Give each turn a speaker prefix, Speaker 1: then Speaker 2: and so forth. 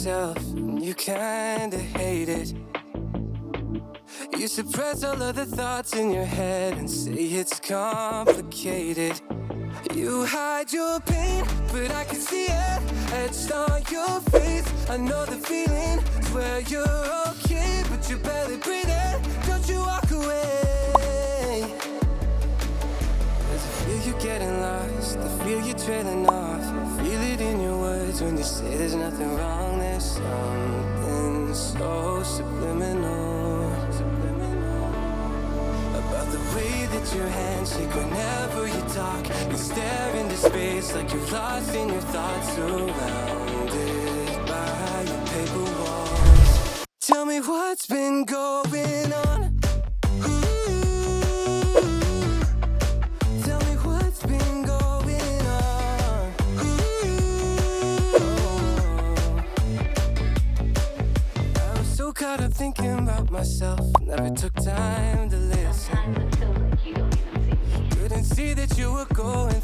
Speaker 1: yourself and you kinda hate it. You suppress all of the thoughts in your head and say it's complicated. You hide your pain, but I can see it etched on your face. I know the feeling, swear you're okay, but you're barely breathing. Don't you walk away. 'Cause I feel you getting lost, I feel you trailing off. I feel it in your words when you say there's nothing wrong. There's something so subliminal about the way that your hands shake whenever you talk. You stare into space like you're lost in your thoughts, surrounded by your paper walls. Tell me what's been going on. Ooh, tell me what's been going on. Ooh, I was so caught up thinking about myself, never took time to listen. Couldn't see that you were going